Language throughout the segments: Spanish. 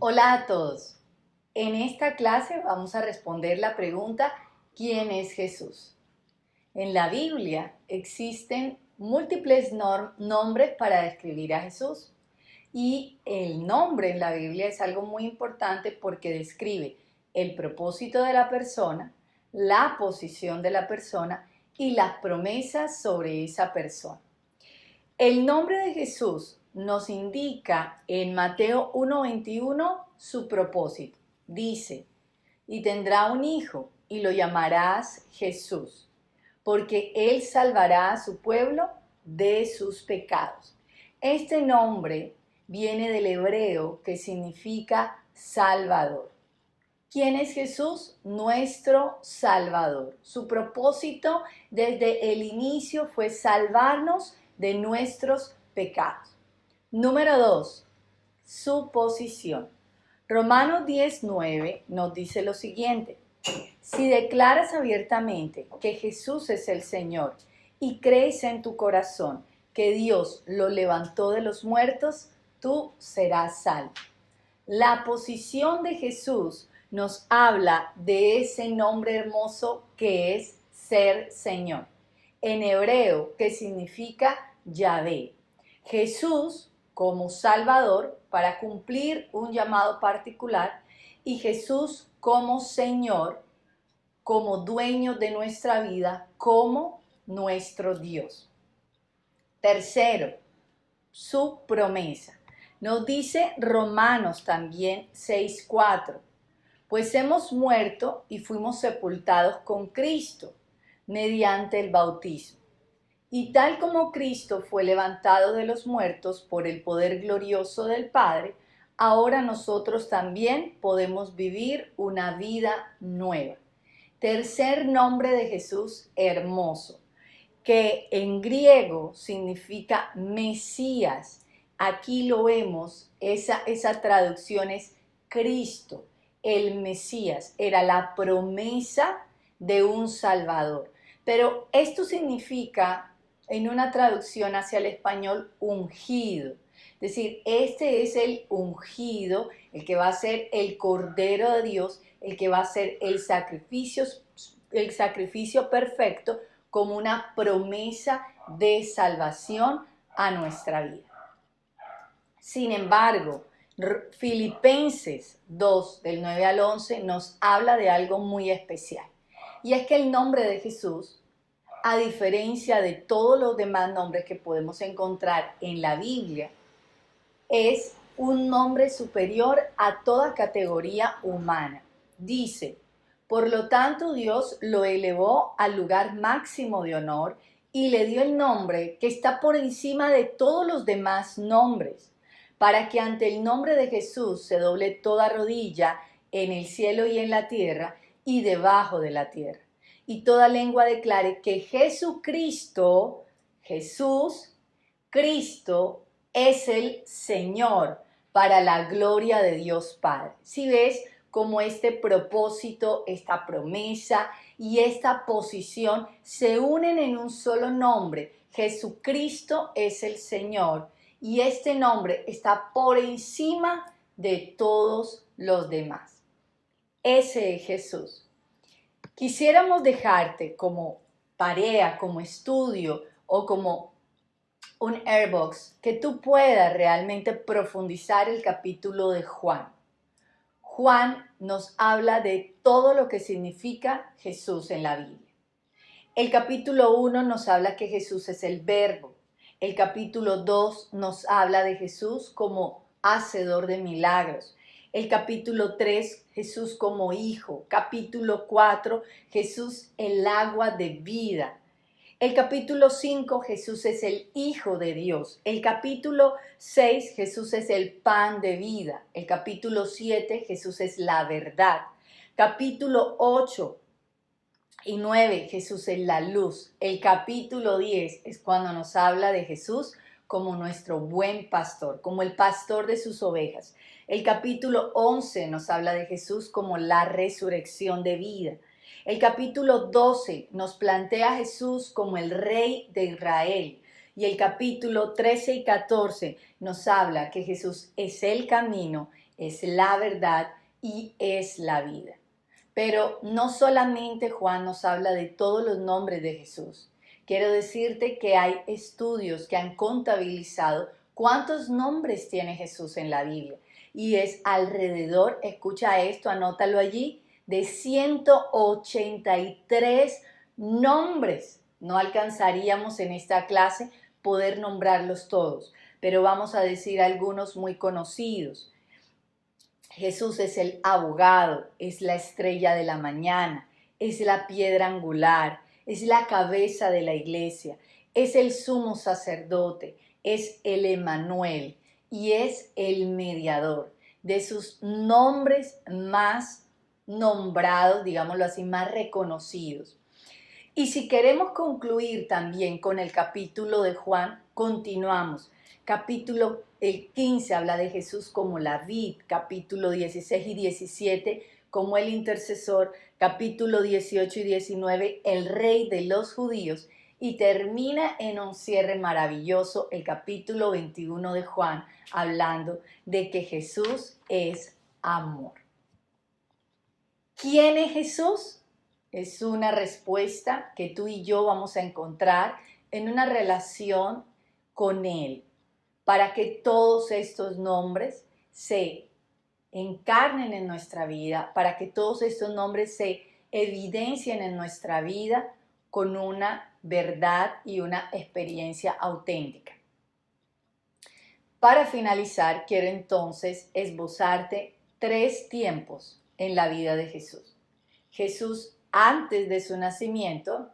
Hola a todos. En esta clase vamos a responder la pregunta ¿quién es Jesús? En la Biblia existen múltiples nombres para describir a Jesús y el nombre en la Biblia es algo muy importante porque describe el propósito de la persona, la posición de la persona y las promesas sobre esa persona. El nombre de Jesús nos indica en Mateo 1:21 su propósito. Dice, y tendrá un hijo y lo llamarás Jesús, porque él salvará a su pueblo de sus pecados. Este nombre viene del hebreo que significa Salvador. ¿Quién es Jesús? Nuestro Salvador. Su propósito desde el inicio fue salvarnos de nuestros pecados. Número 2. Su posición. Romanos 10:9 nos dice lo siguiente. Si declaras abiertamente que Jesús es el Señor y crees en tu corazón que Dios lo levantó de los muertos, tú serás salvo. La posición de Jesús nos habla de ese nombre hermoso que es ser Señor. En hebreo, que significa Yahvé. Jesús como Salvador para cumplir un llamado particular y Jesús como Señor, como dueño de nuestra vida, como nuestro Dios. Tercero, su promesa. Nos dice Romanos también 6:4, pues hemos muerto y fuimos sepultados con Cristo mediante el bautismo. Y tal como Cristo fue levantado de los muertos por el poder glorioso del Padre, ahora nosotros también podemos vivir una vida nueva. Tercer nombre de Jesús, hermoso, que en griego significa Mesías. Aquí lo vemos, esa traducción es Cristo, el Mesías, era la promesa de un Salvador. Pero esto significa, en una traducción hacia el español, ungido. Es decir, este es el ungido, el que va a ser el Cordero de Dios, el que va a ser el sacrificio perfecto como una promesa de salvación a nuestra vida. Sin embargo, Filipenses 2, del 9 al 11, nos habla de algo muy especial. Y es que el nombre de Jesús, a diferencia de todos los demás nombres que podemos encontrar en la Biblia, es un nombre superior a toda categoría humana. Dice, por lo tanto Dios lo elevó al lugar máximo de honor y le dio el nombre que está por encima de todos los demás nombres, para que ante el nombre de Jesús se doble toda rodilla en el cielo y en la tierra y debajo de la tierra. Y toda lengua declare que Jesucristo, Jesús, Cristo, es el Señor para la gloria de Dios Padre. Si ves cómo este propósito, esta promesa y esta posición se unen en un solo nombre. Jesucristo es el Señor y este nombre está por encima de todos los demás. Ese es Jesús. Quisiéramos dejarte como tarea, como estudio o como un airbox que tú puedas realmente profundizar el capítulo de Juan. Juan nos habla de todo lo que significa Jesús en la Biblia. El capítulo 1 nos habla que Jesús es el Verbo. El capítulo 2 nos habla de Jesús como hacedor de milagros. El capítulo 3, Jesús como Hijo. Capítulo 4, Jesús el agua de vida. El capítulo 5, Jesús es el Hijo de Dios. El capítulo 6, Jesús es el pan de vida. El capítulo 7, Jesús es la verdad. Capítulo 8 y 9, Jesús es la luz. El capítulo 10 es cuando nos habla de Jesús como nuestro buen pastor, como el pastor de sus ovejas. El capítulo 11 nos habla de Jesús como la resurrección de vida. El capítulo 12 nos plantea a Jesús como el Rey de Israel Y el capítulo 13 y 14 nos habla que Jesús es el camino, es la verdad y es la vida. Pero no solamente Juan nos habla de todos los nombres de Jesús. Quiero decirte que hay estudios que han contabilizado cuántos nombres tiene Jesús en la Biblia. Y es alrededor, escucha esto, anótalo allí, de 183 nombres. No alcanzaríamos en esta clase poder nombrarlos todos, pero vamos a decir algunos muy conocidos. Jesús es el abogado, es la estrella de la mañana, es la piedra angular, es la cabeza de la iglesia, es el sumo sacerdote, es el Emmanuel y es el mediador. De sus nombres más nombrados, digámoslo así, más reconocidos. Y si queremos concluir también con el capítulo de Juan, continuamos. Capítulo el 15 habla de Jesús como la vid, capítulo 16 y 17 como el intercesor, capítulo 18 y 19 el rey de los judíos, y termina en un cierre maravilloso el capítulo 21 de Juan, hablando de que Jesús es amor. ¿Quién es Jesús? Es una respuesta que tú y yo vamos a encontrar en una relación con Él, para que todos estos nombres se encarnen en nuestra vida, para que todos estos nombres se evidencien en nuestra vida con una verdad y una experiencia auténtica. Para finalizar, quiero entonces esbozarte 3 tiempos en la vida de Jesús. Jesús antes de su nacimiento,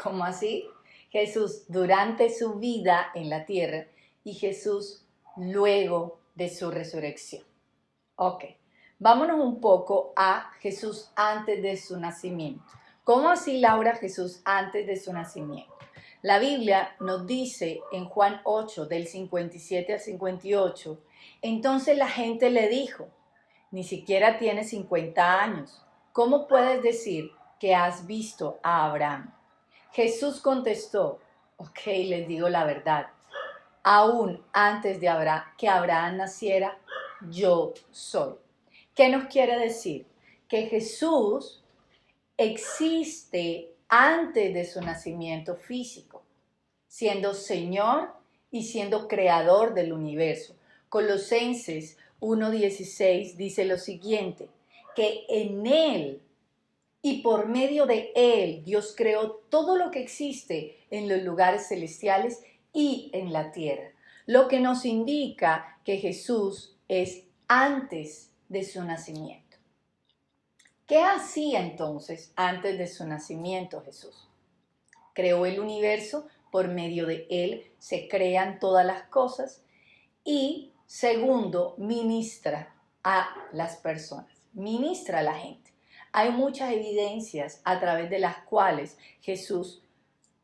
¿cómo así? Jesús durante su vida en la tierra y Jesús luego de su resurrección. Ok, vámonos un poco a Jesús antes de su nacimiento. ¿Cómo así, Laura, Jesús antes de su nacimiento? La Biblia nos dice en Juan 8, del 57 al 58, entonces la gente le dijo, ni siquiera tiene 50 años, ¿cómo puedes decir que has visto a Abraham? Jesús contestó, ok, les digo la verdad, aún antes de que Abraham naciera, yo soy. ¿Qué nos quiere decir? Que Jesús existe antes de su nacimiento físico, siendo Señor y siendo creador del universo. Colosenses 1:16 dice lo siguiente, que en Él y por medio de Él Dios creó todo lo que existe en los lugares celestiales y en la tierra, lo que nos indica que Jesús es antes de su nacimiento. ¿Qué hacía entonces antes de su nacimiento Jesús? Creó el universo, por medio de Él se crean todas las cosas y segundo, ministra a las personas, ministra a la gente. Hay muchas evidencias a través de las cuales Jesús,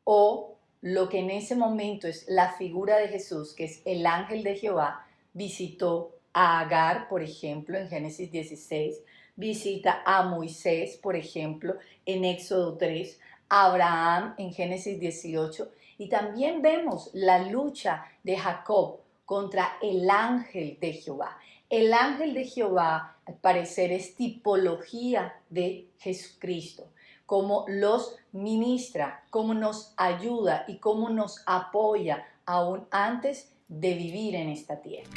o lo que en ese momento es la figura de Jesús, que es el ángel de Jehová, visitó a Agar, por ejemplo, en Génesis 16, visita a Moisés, por ejemplo, en Éxodo 3, a Abraham en Génesis 18, y también vemos la lucha de Jacob contra el ángel de Jehová. El ángel de Jehová, al parecer, es tipología de Jesucristo, cómo los ministra, cómo nos ayuda y cómo nos apoya aún antes de vivir en esta tierra.